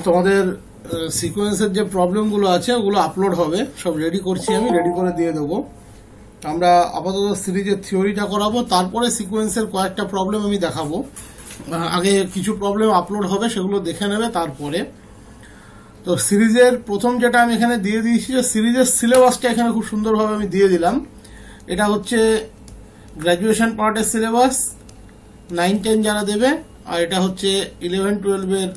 তোমাদের সিকোয়েন্সের যে প্রবলেমগুলো আছে ওগুলো আপলোড হবে, সব রেডি করছি, আমি রেডি করে দিয়ে দেবো। আমরা আপাতত সিরিজের থিওরিটা করাবো, তারপরে সিকোয়েন্সের কয়েকটা প্রবলেম আমি দেখাবো। আগে কিছু প্রবলেম আপলোড হবে, সেগুলো দেখে নেবে তারপরে। তো সিরিজের প্রথম যেটা আমি এখানে দিয়ে দিয়েছি, যে সিরিজের সিলেবাসটা এখানে খুব সুন্দরভাবে আমি দিয়ে দিলাম। এটা হচ্ছে গ্র্যাজুয়েশন পার্টের সিলেবাস, 9-10 যারা দেবে, আর এটা হচ্ছে 11-12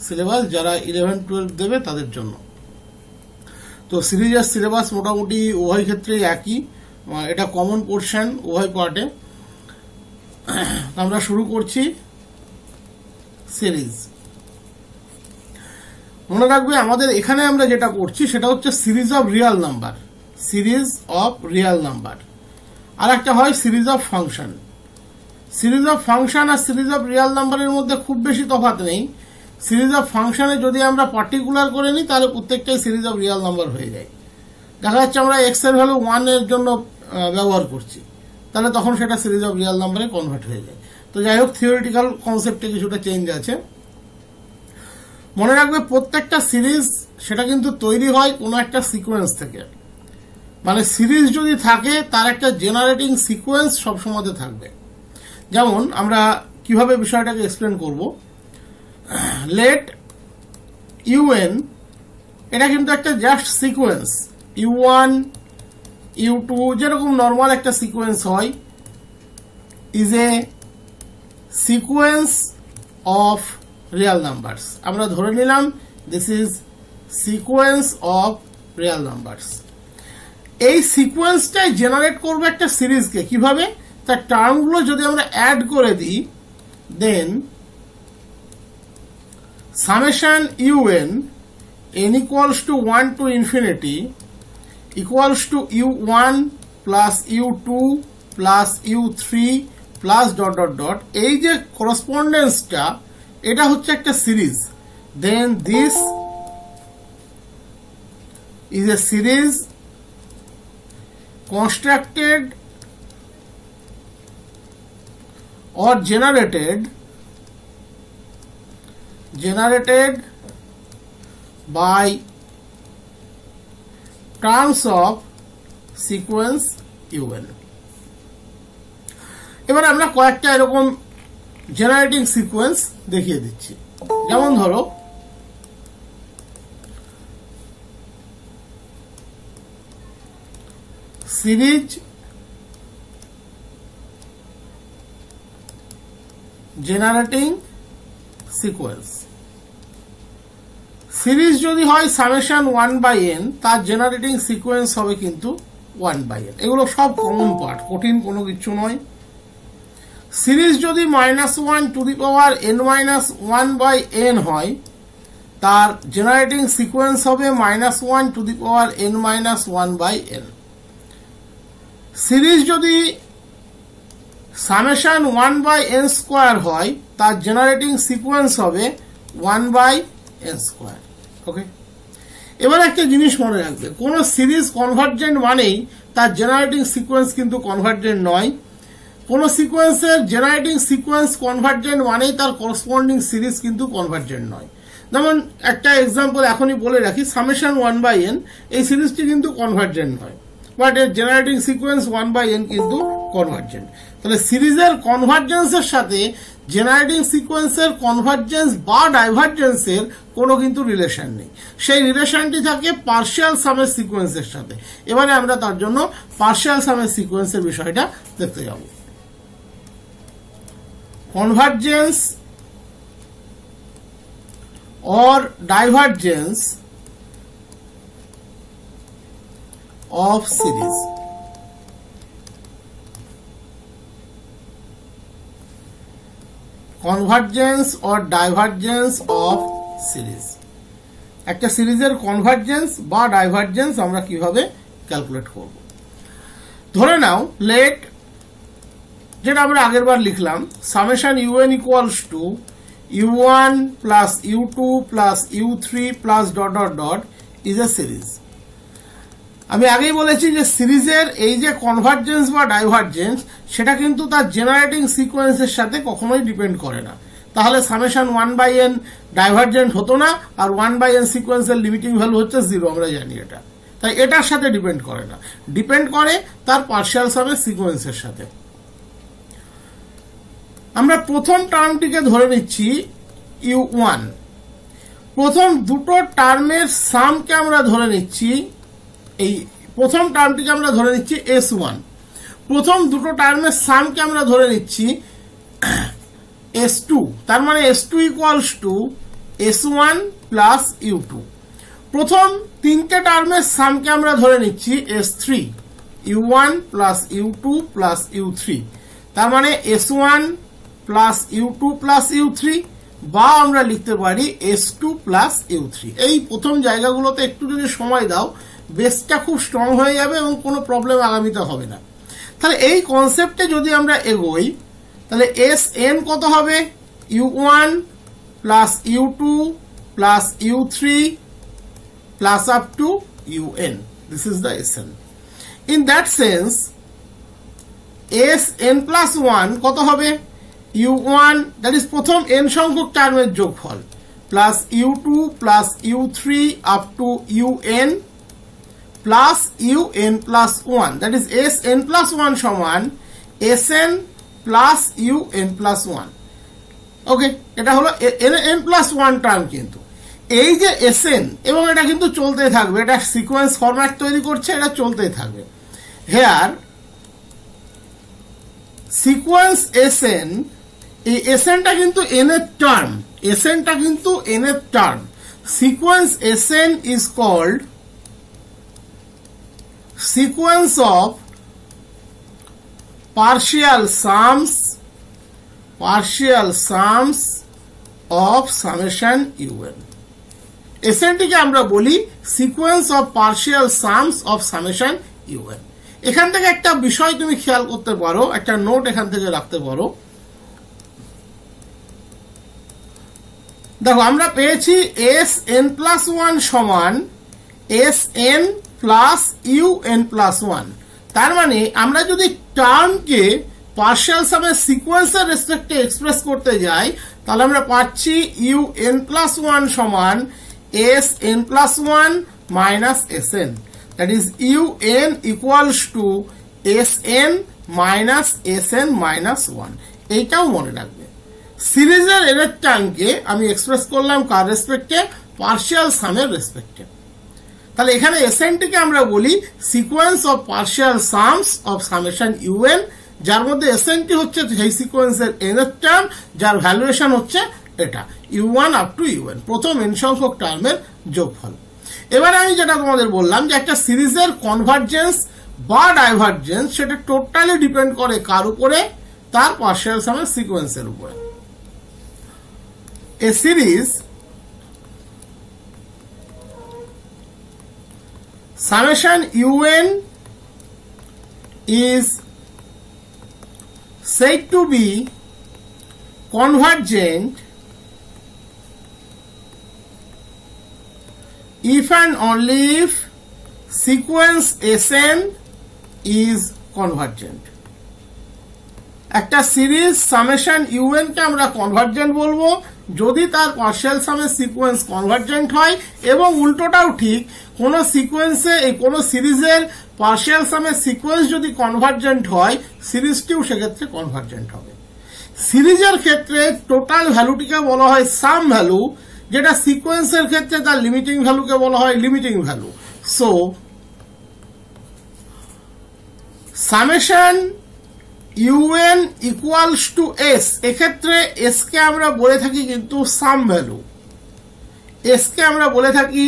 সিলেবাস, যারা 11-12 দেবে তাদের জন্য। তো সিরিজের সিলেবাস মোটামুটি উভয় ক্ষেত্রে একই, এটা কমন পোর্শন উভয় পার্টে। আমরা শুরু করছি সিরিজ। মনে রাখবে আমাদের এখানে আমরা যেটা করছি সেটা হচ্ছে series of real number, series of real number. আর একটা হয় series of function. Series of function আর সিরিজ অফ রিয়াল নাম্বারের মধ্যে খুব বেশি তফাৎ নেই। সিরিজ অফ ফাংশনে যদি আমরা পার্টিকুলার করে নিই তাহলে প্রত্যেকটাই সিরিজ অফ রিয়াল নাম্বার হয়ে যায়। দেখা যাচ্ছে আমরা এক্স এর ভ্যালু 1 এর জন্য ব্যবহার করছি, তাহলে তখন সেটা সিরিজ অফ রিয়াল নাম্বারে কনভার্ট হয়ে যায়। তো যাই হোক, থিওরিটিক্যাল কনসেপ্টে কিছুটা চেঞ্জ আছে। মনে রাখবে প্রত্যেকটা সিরিজ সেটা কিন্তু তৈরি হয় কোনো একটা সিকোয়েন্স থেকে। মানে সিরিজ যদি থাকে তার একটা জেনারেটিং সিকোয়েন্স সবসময় থাকবে। যেমন আমরা কিভাবে বিষয়টাকে এক্সপ্লেন করব, লেট ইউএন, এটা কিন্তু একটা জাস্ট সিকোয়েন্স, u1 u2 যেরকম নর্মাল একটা সিকোয়েন্স হয়, is a sequence of Real numbers. আমরা ধরে নিলাম this is sequence of Real numbers. এই সিকোয়েন্সটাই জেনারেট করবে একটা সিরিজকে। কিভাবে? তার টার্মগুলো যদি আমরা অ্যাড করে দিই, দেন summation un n equals to 1 to infinity equals to u1 plus u2 plus u3 plus dot dot dot, এই যে করসপন্ডেন্সটা, এটা হচ্ছে একটা series. Then this is a series constructed or generated by terms of sequence un। এবার আমরা কয়েকটা এরকম generating sequence দেখিয়ে দিচ্ছি। যেমন ধরো সিরিজ জেনারেটিং সিকোয়েন্স। সিরিজ যদি হয় সামেশন 1/n, তার জেনারেটিং সিকোয়েন্স হবে কিন্তু 1/n। এগুলো সব কমন পার্ট, কঠিন কোনো কিছু নয়। সিরিজ যদি -1 to the power n-1/n হয়, তার জেনারেটিং সিকোয়েন্স হবে -1 to the power n-1/n। Series যদি সামেশন 1/n² হয়, তার জেনারেটিং সিকোয়েন্স হবে 1/n²। ওকে, এবার একটা জিনিস মনে রাখবে, কোন সিরিজ কনভার্জেন্ট মানেই তার জেনারেটিং সিকোয়েন্স কিন্তু কনভার্জেন্ট নয়। কোন সিকোয়েন্সের জেনারেটিং সিকোয়েন্স কনভার্জেন্ট মানেই তার করসপন্ডিং সিরিজ কিন্তু কনভার্জেন্ট নয়। যেমন একটা এক্সাম্পল এখনই বলে রাখি, সামেশন 1/n, এই সিরিজটি কিন্তু কনভার্জেন্ট নয়, বাট এর জেনারেটিং সিকোয়েন্স 1/n কিন্তু কনভার্জেন্ট। তাহলে সিরিজের কনভার্জেন্সের সাথে জেনারেটিং সিকোয়েন্সের কনভার্জেন্স বা ডাইভার্জেন্সের কোনো কিন্তু রিলেশন নেই। সেই রিলেশনটি থাকে পার্শিয়াল সামের সিকোয়েন্সের সাথে। এবারে আমরা তার জন্য পার্শিয়াল সামের সিকোয়েন্সের বিষয়টা দেখতে যাব। Convergence or divergence of series। Convergence or divergence of series, একটা সিরিজের কনভার্জেন্স বা ডাইভার্জেন্স আমরা কিভাবে ক্যালকুলেট করব। ধরে নাও লেট, যেটা আমরা আগের বার লিখলাম, summation un equals to u1 plus u2 plus u3 plus dot dot dot is a series। আমি আগেই বলেছি যে সিরিজের এই যে কনভার্জেন্স বা ডাইভার্জেন্স, সেটা কিন্তু তার জেনারেটিং সিকোয়েন্সের সাথে কখনোই ডিপেন্ড করে না। তাহলে সামেশন 1/n ডাইভারজেন্ট হতো না, আর 1/n সিকোয়েন্সের লিমিটিং ভ্যালু হচ্ছে 0, আমরা জানি এটা। তাই এটার সাথে ডিপেন্ড করে না, ডিপেন্ড করে তার পার্শিয়াল সামের সিকোয়েন্সের সাথে। আমরা প্রথম টার্মটিকে ধরে নিচ্ছি u1, প্রথম দুটো টার্মের সামকে আমরা ধরে নিচ্ছি, এই প্রথম টার্মটিকে আমরা ধরে নিচ্ছি s1, প্রথম দুটো টার্মের সামকে আমরা ধরে নিচ্ছি s2, তার মানে s2 equals to s1 plus u2। প্রথম তিনটে টার্মের সামকে আমরা ধরে নিচ্ছি s3, u1 plus u2 plus u3, তার মানে s1 plus u2 plus u3, বা আমরা লিখতে পারি s2 প্লাস u3। এই প্রথম জায়গাগুলোতে একটু যদি সময় দাও, বেসটা খুব স্ট্রং হয়ে যাবে এবং কোনো প্রবলেম আগামীতে হবে না। তাহলে এই কনসেপ্টে যদি আমরা এগোই, তাহলে sn কত হবে? u1 plus u2 plus u3 plus up to un. This is the sn. In that sense, sn plus 1 কত হবে? u1, that is প্রথম n সংখ্যক টার্মের যোগফল, plus u2 plus u3 up to un plus un plus 1, that is sn plus 1 সমান sn plus un plus 1। ওকে, এটা হলো n plus 1 term. কিন্তু এই যে sn, এবং এটা কিন্তু চলতেই থাকবে, এটা সিকোয়েন্স ফরম্যাট তৈরি করছে, এটা চলতেই থাকবে। হেয়ার সিকোয়েন্স sn, এই snটা কিন্তু n এর টার্ম, snটা কিন্তু n এর term. Sequence sn is called sequence of partial sums of summation un। এসএনটিকে আমরা বলি sequence of partial sums of summation un। এখান থেকে একটা বিষয় তুমি খেয়াল করতে পারো, একটা নোট এখান থেকে রাখতে পারো। দেখো, আমরা পেয়েছি sn প্লাস 1 সমান sn প্লাস un প্লাস 1। তার মানে আমরা যদি টার্মকে পার্শিয়াল সামের সিকোয়েন্সের রেসপেক্টে এক্সপ্রেস করতে যাই, তাহলে আমরা পাচ্ছি un প্লাস 1 সমান sn plus 1 minus sn, that is un equals to sn minus sn minus 1। এইটাও মনে রাখবে, সিরিজের এর টার্মকে আমি এক্সপ্রেস করলাম কার রেসপেক্টে? পার্শিয়াল সামের রেসপেক্টে। তাহলে এখানে snটিকে আমরা বলি sequence of partial sums of summation un, যার মধ্যে snটি হচ্ছে সেই সিকোয়েন্সের n এর টার্ম, যার ভ্যালুয়েশন হচ্ছে এটা u1 up to un, প্রথম n সংখ্যক টার্মের যোগফল। এবারে আমি যেটা তোমাদের বললাম যে একটা সিরিজের কনভার্জেন্স বা ডাইভার্জেন্স, সেটা টোটালি ডিপেন্ড করে কার উপরে? তার পার্শিয়াল সামের সিকোয়েন্সের উপরে। এ series summation un is said to be convergent if and only if sequence sn is convergent। একটা সিরিজ সামেশন un কে আমরা কনভার্জেন্ট বলবো যদি তার পার্শিয়াল সামের সিকোয়েন্স কনভার্জেন্ট হয়, এবং উল্টোটাও ঠিক, কোন সিকোয়েন্সে কোন সিরিজের পার্শিয়াল সামের সিকোয়েন্স যদি কনভার্জেন্ট হয়, সিরিজটিও সেক্ষেত্রে কনভার্জেন্ট হবে। সিরিজের ক্ষেত্রে টোটাল ভ্যালুটিকে বলা হয় সাম ভ্যালু, যেটা সিকোয়েন্সের ক্ষেত্রে তার লিমিটিং ভ্যালুকে বলা হয় limiting value. So summation un equals two s, এক্ষেত্রে s কে আমরা বলে থাকি কিন্তু সাম ভ্যালু, s কে আমরা বলে থাকি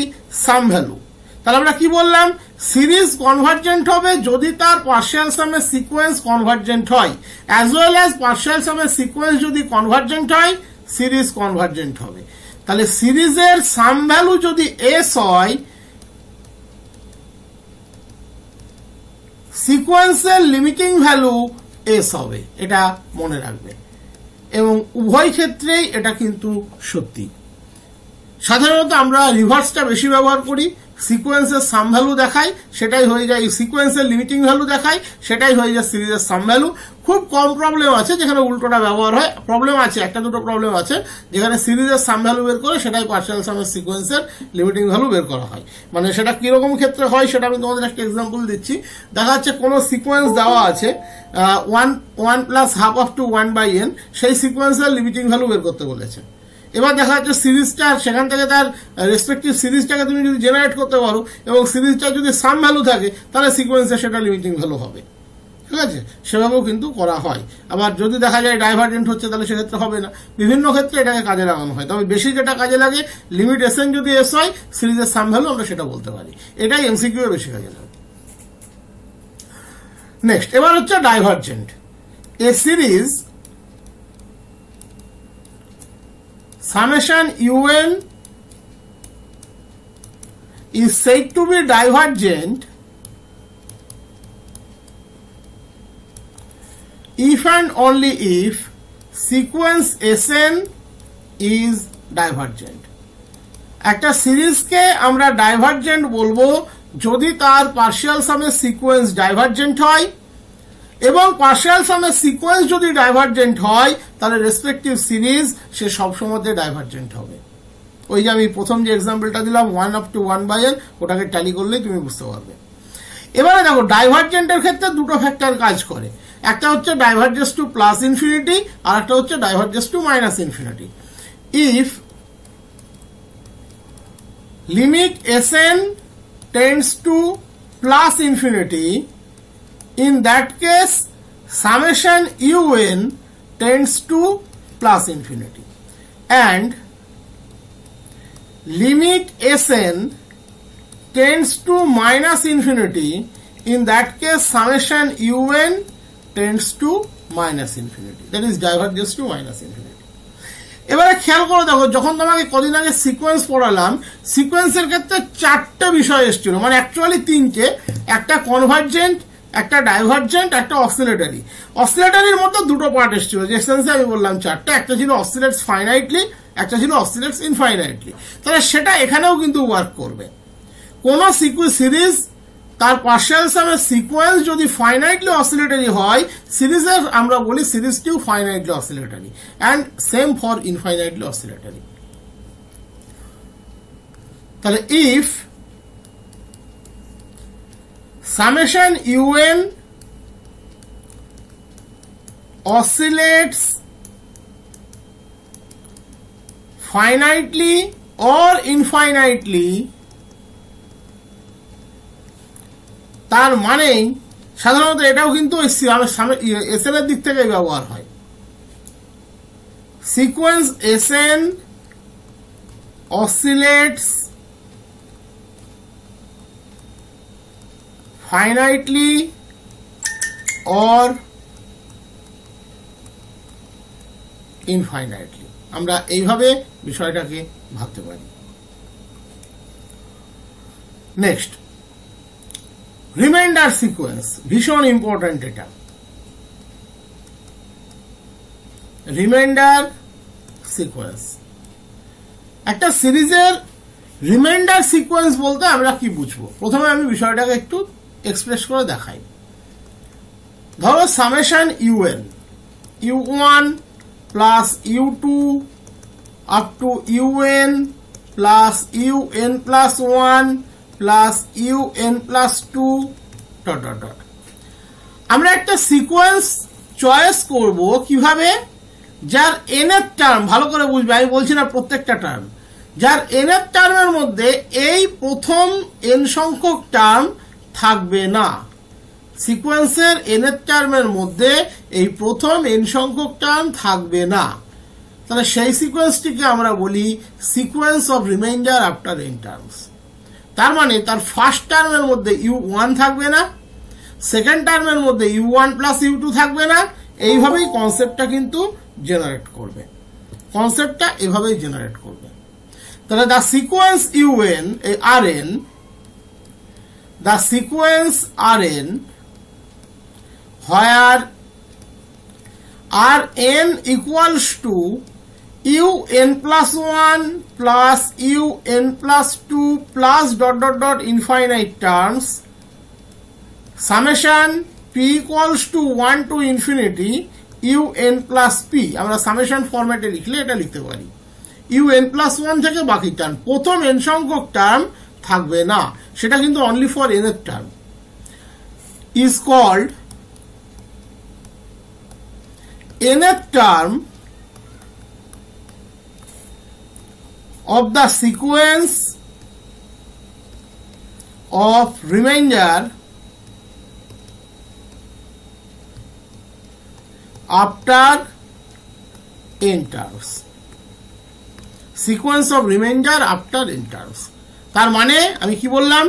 সাম ভ্যালু। তাহলে আমরা কি বললাম? সিরিজ কনভার্জেন্ট হবে যদি তার পার্শিয়াল সামের সিকোয়েন্স কনভার্জেন্ট হয়, অ্যাজ ওয়েল অ্যাজ পার্শিয়াল সামের সিকোয়েন্স যদি কনভার্জেন্ট হয়, সিরিজ কনভার্জেন্ট হবে। তাহলে সিরিজের সাম ভ্যালু যদি s হয়, সিকোয়েন্সের লিমিটিং ভ্যালু s হবে, এটা মনে রাখবে। এবং উভয় ক্ষেত্রেই এটা কিন্তু সত্যি। সাধারণত আমরা রিভার্সটা বেশি ব্যবহার করি, সিকোয়েন্সের সাম ভ্যালু দেখায় সেটাই হয়ে যায়, সিকোয়েন্সের লিমিটিং ভ্যালু দেখায় সেটাই হয়ে যায় সিরিজের সাম ভ্যালু। খুব কম প্রবলেম আছে যেখানে উল্টোটা ব্যবহার হয়, প্রবলেম আছে একটা দুটো প্রবলেম আছে যেখানে সিরিজের সাম ভ্যালু বের করে সেটাই পার্শিয়াল সামের সিকোয়েন্সের লিমিটিং ভ্যালু বের করা হয়। মানে সেটা কিরকম ক্ষেত্রে হয় সেটা আমি তোমাদের একটা এক্সাম্পল দিচ্ছি। দেখা যাচ্ছে কোনো সিকোয়েন্স দেওয়া আছে 1 plus half of two 1/n, সেই সিকোয়েন্সের লিমিটিং ভ্যালু বের করতে বলেছে। এবার দেখা যাচ্ছে সিরিজটা, সেখান থেকে তার রেসপেক্টিভ সিরিজটাকে তুমি যদি জেনারেট করতে পারো এবং সিরিজটা যদি সাম ভ্যালু থাকে তাহলে সিকোয়েন্সে সেটা লিমিটিং ভ্যালু হবে। ঠিক আছে, সেভাবেও কিন্তু করা হয়। আবার যদি দেখা যায় ডাইভার্জেন্ট হচ্ছে তাহলে সেক্ষেত্রে হবে না। বিভিন্ন ক্ষেত্রে এটাকে কাজে লাগানো হয়, তবে বেশি যেটা কাজে লাগে লিমিট এসএন যদি এস হয় সিরিজের সাম ভ্যালু আমরা সেটা বলতে পারি, এটাই এমসিকিউ এর বেশি কাজে লাগে। নেক্সট, এবার হচ্ছে divergent. A series summation un is said to be divergent if and only if sequence Sn is divergent. একটা সিরিজকে আমরা ডাইভার্জেন্ট বলবো যদি তার পার্শিয়াল সামের সিকোয়েন্স ডাইভার্জেন্ট হয়, এবং পার্শিয়াল সামের সিকোয়েন্স যদি ডাইভার্জেন্ট হয় তাহলে রেসপেক্টিভ সিরিজ সে সবসময় ডাইভার্জেন্ট হবে। ওই যে আমি প্রথম যে এক্সাম্পলটা দিলাম 1 up to 1/n, ওটাকে ট্যালি করলেই তুমি বুঝতে পারবে। এবারে দেখো ডাইভার্জেন্টের ক্ষেত্রে দুটো ফ্যাক্টর কাজ করে, একটা হচ্ছে ডাইভার্জেস টু প্লাস ইনফিনিটি আর একটা হচ্ছে diverges to minus infinity. If limit Sn tends to plus infinity, in that case summation un tends to plus infinity, and limit Sn tends to minus infinity, in that case summation un tends to minus infinity, that is diverges to minus infinity. এবারে খেয়াল করে দেখো, যখন তোমাকে কদিন আগে sequence পড়ালাম, সিকোয়েন্সের ক্ষেত্রে চারটে বিষয় এসেছিল, মানে অ্যাকচুয়ালি তিনটে, একটা কনভার্জেন্ট, একটা ডাইভার্জেন্ট, একটা অসিলেটরি। অসিলেটরির মধ্যে দুটো পার্ট এসেছিল, যে এসেন্সে আমি বললাম চারটা, একটা ছিল অসিলেটস ফাইনাইটলি, একটা ছিল অসিলেটস ইনফাইনাইটলি। তাহলে সেটা এখানেও কিন্তু ওয়ার্ক করবে। কোন সিরিজ তার পার্শিয়াল সামের সিকোয়েন্স যদি ফাইনাইটলি অসিলেটরি হয়, সিরিজের আমরা বলি সিরিজটিও ফাইনাইটলি oscillatory, and same for infinitely oscillatory. তাহলে if summation un oscillates finitely or infinitely, তার মানে সাধারণত এটাও কিন্তু এসএন এর দিক থেকে ব্যবহার হয়। Sequence Sn oscillates finitely or infinitely, আমরা এইভাবে বিষয়টাকে ভাবতে পারি। নেক্সট, রিমাইন্ডার সিকোয়েন্স, ভীষণ ইম্পর্টেন্ট এটা। রিমাইন্ডার সিকোয়েন্স, একটা সিরিজের রিমাইন্ডার সিকোয়েন্স বলতে আমরা কি বুঝবো, প্রথমে আমি বিষয়টাকে একটু এক্সপ্রেস করে দেখাই। ধরো summation un u1 plus u2 up to un plus un plus 1 plus un plus 2 dot dot dot. আমরা একটা সিকোয়েন্স চয়েস করব কিভাবে, যার n এর টার্ম, ভালো করে বুঝবে আমি বলছি না প্রত্যেকটা টার্ম, যার n এর টার্মের মধ্যে এই প্রথম n সংখ্যক টার্ম থাকবে না। সিকোয়েন্সের n এর টার্মের মধ্যে এই প্রথম n সংখ্যক টার্ম থাকবে না, তাহলে সেই সিকোয়েন্সটিকে আমরা বলি sequence of reminder after n terms. তার মানে তার ফার্স্ট টার্মের মধ্যে u1 থাকবে না, সেকেন্ড টার্মের মধ্যে u1 প্লাস u2 থাকবে না। এইভাবেই কনসেপ্টটা কিন্তু জেনারেট করবে, কনসেপ্টটা এভাবেই জেনারেট করবে। তাহলে the sequence un rn, the sequence Rn where Rn equals to un plus 1 plus un plus 2 plus dot dot dot infinite terms summation p equals to 1 to infinity un plus p আমরা summation ফরম্যাটে লিখলে এটা লিখতে পারি un plus 1 থেকে বাকি term প্রথম n সংখ্যক টার্ম থাকবে না সেটা কিন্তু অনলি ফর n এর term is called nth term of the sequence of remainder after n terms. Sequence of remainder after n terms. তার মানে আমি কি বললাম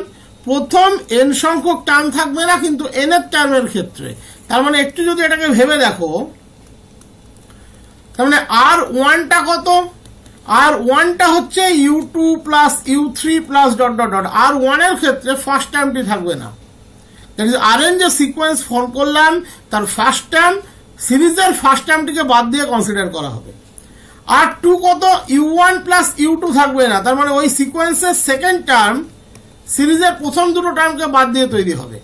প্রথম n সংখ্যক টার্ম থাকবে না কিন্তু n এর টার্মের ক্ষেত্রে তার মানে একটু যদি এটাকে ভেবে দেখো তার মানে r1 টা কত r1 টা হচ্ছে u2 plus u3 plus dot dot dot r1 এর ক্ষেত্রে ফার্স্ট টার্মটি থাকবে না দ্যাট ইজ rn যে সিকোয়েন্স ফর্ম করলাম তার ফার্স্ট টার্ম সিরিজের ফার্স্ট টার্মটিকে বাদ দিয়ে কনসিডার করা হবে r2 কত u1 প্লাস u2 থাকবে না তার মানে ওই সিকোয়েন্সের সেকেন্ড টার্ম সিরিজের প্রথম দুটো টার্মকে বাদ দিয়ে তৈরি হবে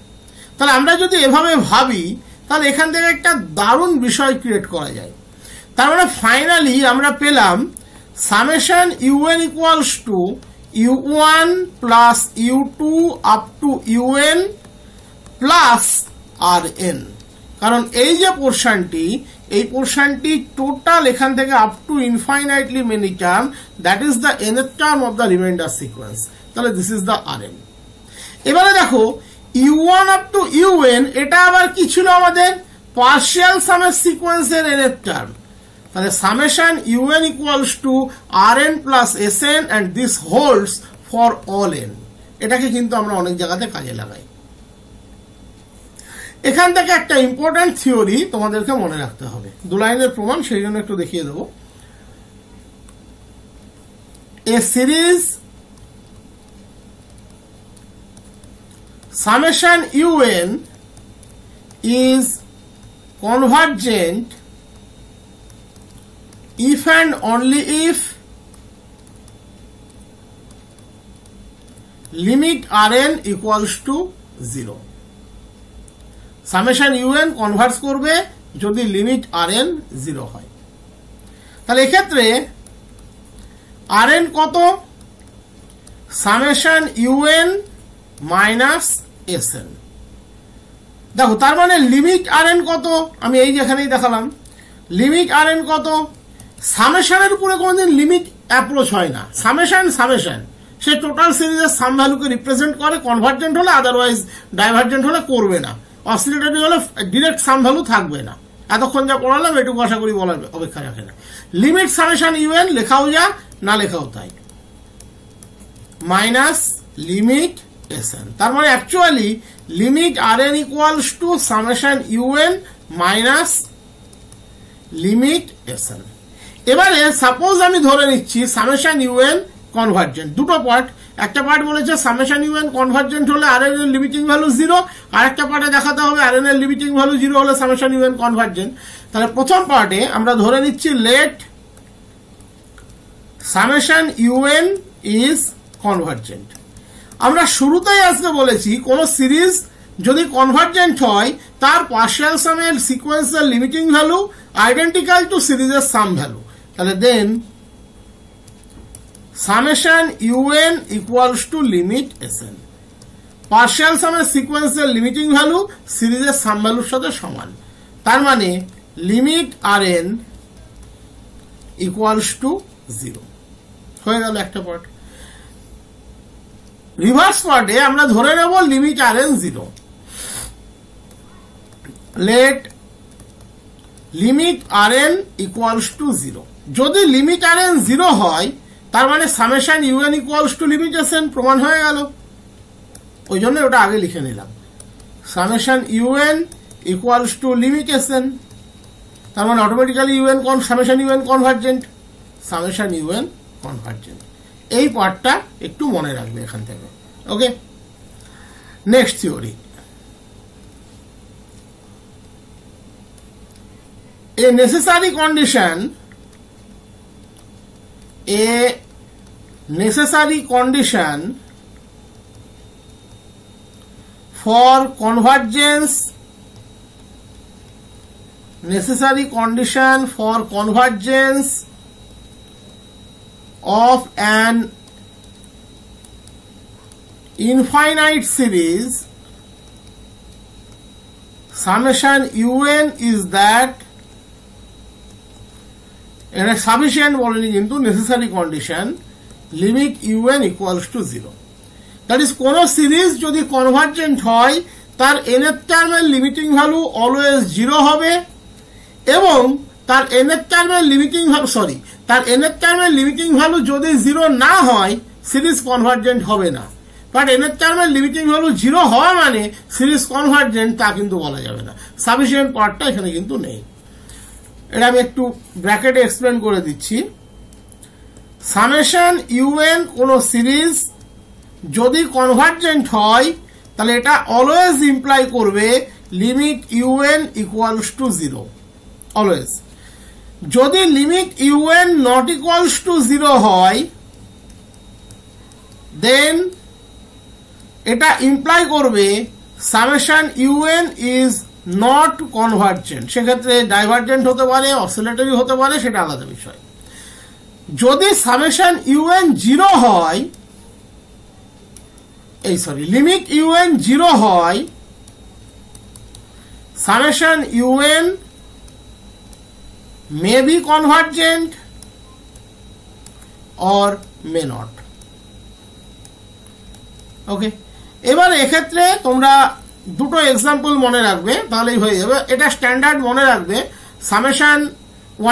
তাহলে আমরা যদি এভাবে ভাবি তাহলে এখান থেকে একটা দারুণ বিষয় ক্রিয়েট করা যায় তার মানে ফাইনালি আমরা পেলাম summation un equals two u1 plus u2 up to un plus rn কারণ এই যে পোর্শনটি এই পোর্শনটি টোটাল এখান থেকে up to infinitely many term that is the nth term of the reminder sequence তাহলে দিস ইজ দ্য rn এবারে দেখো u1 up to un এটা আবার কি ছিল আমাদের পার্শিয়াল সামের সিকোয়েন্সের nth টার্ম তাহলে summation un equals two rn plus sn and this holds for all n এটাকে কিন্তু আমরা অনেক জায়গাতে কাজে লাগাই এখান থেকে একটা ইম্পর্টেন্ট থিওরি তোমাদেরকে মনে রাখতে হবে দু লাইনের প্রমাণ সেই জন্য একটু দেখিয়ে দেবো এ series summation un is convergent if and only if limit rn equals to 0 summation un converge করবে যদি লিমিট rn 0 হয় তাহলে এক্ষেত্রে rn কত summation un মাইনাস sn দেখো তার মানে লিমিট rn কত আমি এই যেখানেই দেখালাম লিমিট rn কত সামেশনের উপরে কোনদিন লিমিট অ্যাপ্রোচ হয় না সামেশন সে টোটাল সিরিজের সাম ভ্যালুকে রিপ্রেজেন্ট করে কনভার্জেন্ট হলে আদারওয়াইজ ডাইভার্জেন্ট হলে করবে না অসিলেটরি হলে ডিরেক্ট সাম ভ্যালু থাকবে না এতক্ষণ যা পড়ালাম এটুকু আশা করি বলার অপেক্ষা রাখে না লিমিট সামেশন un লেখাও যা না লেখাও তাই মাইনাস লিমিট sn তার মানে actually limit rn equals two summation un minus limit sn এবারে সাপোজ আমি ধরে নিচ্ছি সামেশন un কনভার্জেন্ট দুটো পার্ট একটা পার্ট বলেছে সামেশন un কনভার্জেন্ট হলে rn এর লিমিটিং ভ্যালু 0 আর একটা পার্টে দেখাতে হবে rn এর লিমিটিং ভ্যালু 0 হলে সামেশন un কনভার্জেন্ট তাহলে প্রথম পার্টে আমরা ধরে নিচ্ছি let summation un is convergent আমরা শুরুতেই আজকে বলেছি কোন সিরিজ যদি কনভার্জেন্ট হয় তার পার্শিয়াল সামের সিকোয়েন্সের লিমিটিং ভ্যালু আইডেন্টিক্যাল টু সিরিজের সাম ভ্যালু তাহলে then summation un equals to limit sn partial সামের সিকোয়েন্সের লিমিটিং ভ্যালু সিরিজের সাম ভ্যালুর সাথে সমান তার মানে লিমিট rn ইকুয়ালস টু 0 হয়ে গেল একটা পার্ট রিভার্স পার্টে আমরা ধরে নেব limit rn 0 let limit rn equals to 0 যদি লিমিট rn 0 হয় তার মানে summation un equals to limit sn প্রমাণ হয়ে গেল ওই জন্য ওটা আগে লিখে নিলাম summation un equals to limit sn তার মানে automatically summation un convergent summation un convergent এই পার্টটা একটু মনে রাখবে এখান থেকে okay next theory a necessary condition a necessary condition for convergence of an infinite series summation un is that এটা সাফিসিয়েন্ট বলেনি কিন্তু necessary condition limit un equals to 0 that is কোন সিরিজ যদি কনভার্জেন্ট হয় তার nth টার্মের limiting value always 0 হবে এবং তার nth টার্মের লিমিটিং ভ্যালু যদি 0 না হয় সিরিজ কনভার্জেন্ট হবে না বাট nth টার্মের লিমিটিং ভ্যালু 0 হওয়া মানে সিরিজ কনভার্জেন্ট তা কিন্তু বলা যাবে না সাফিসিয়েন্ট পার্টটা এখানে কিন্তু নেই এটা আমি একটু ব্র্যাকেটে এক্সপ্লেন করে দিচ্ছি সামেশন un কোন সিরিজ যদি কনভার্জেন্ট হয় তাহলে এটা অলওয়েজ ইমপ্লাই করবে limit un equals to 0 always যদি limit un not equals to 0 হয় দেন এটা ইমপ্লাই করবে summation un is not convergent সেক্ষেত্রে ডাইভার্জেন্ট হতে পারে অসিলেটরি হতে পারে সেটা আলাদা বিষয় যদি সামেশন un 0 হয় লিমিট un 0 হয় summation un may be convergent or may not ওকে এবার এক্ষেত্রে তোমরা দুটো এক্সাম্পল মনে রাখবে তাহলেই হয়ে যাবে এটা স্ট্যান্ডার্ড মনে রাখবে সামেশন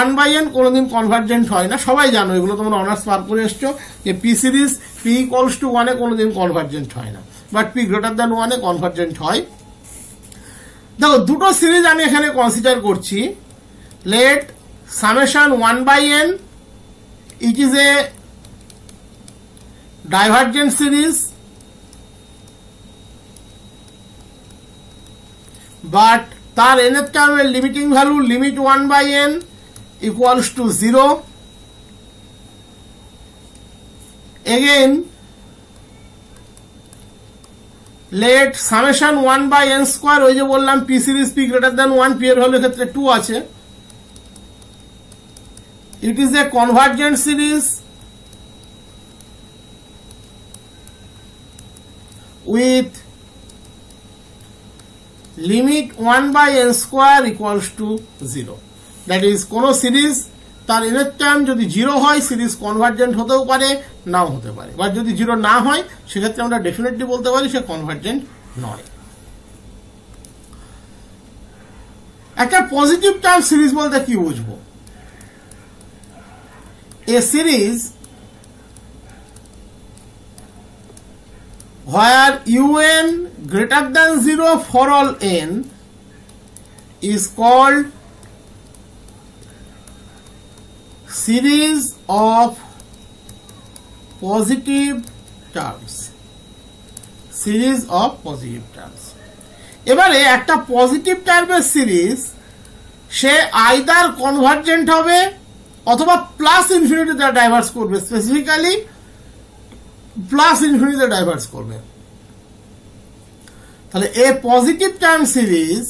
1/n কোনোদিন কনভার্জেন্ট হয় না সবাই জানো এগুলো তোমরা অনার্স পার করে এসছো যে P series p equals to 1 এ কোনোদিন কনভার্জেন্ট হয় না বাট p গ্রেটার দ্যান 1 এ কনভার্জেন্ট হয় দেখো দুটো সিরিজ আমি এখানে কনসিডার করছি let summation 1/n it is a divergent series but তার nth টার্মের limiting value limit 1/n equals to 0 again let summation 1/n square ওই যে বললাম p series p greater than 1 p এর ভ্যালু ক্ষেত্রে 2 আছে it is a convergent series with limit 1/n square equals to 0 that is কোন series তার nth term যদি 0 হয় সিরিজ কনভার্জেন্ট হতেও পারে নাও হতে পারে বা যদি 0 না হয় সেক্ষেত্রে আমরা ডেফিনেটলি বলতে পারি সে কনভার্জেন্ট নয় একটা পজিটিভ টার্ম সিরিজ বলতে কি বুঝবো এ series where un greater than 0 for all n is called series of positive terms এবারে একটা পজিটিভ টার্মের সিরিজ সে আইদার কনভার্জেন্ট হবে অথবা প্লাস ইনফিনিটিতে ডাইভার্স করবে স্পেসিফিক্যালি প্লাস ইনফিনিটিতে ডাইভার্স করবে তাহলে a positive term series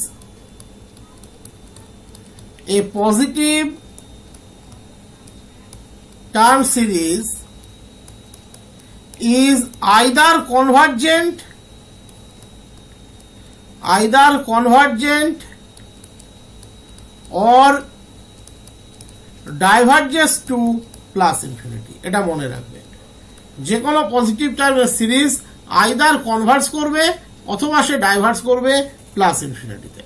is either convergent or diverges to plus infinity এটা মনে রাখবে যে কোনো পজিটিভ টার্মের সিরিজ আইদার কনভার্জ করবে অথবা সে ডাইভার্স করবে প্লাস ইনফিনিটিতে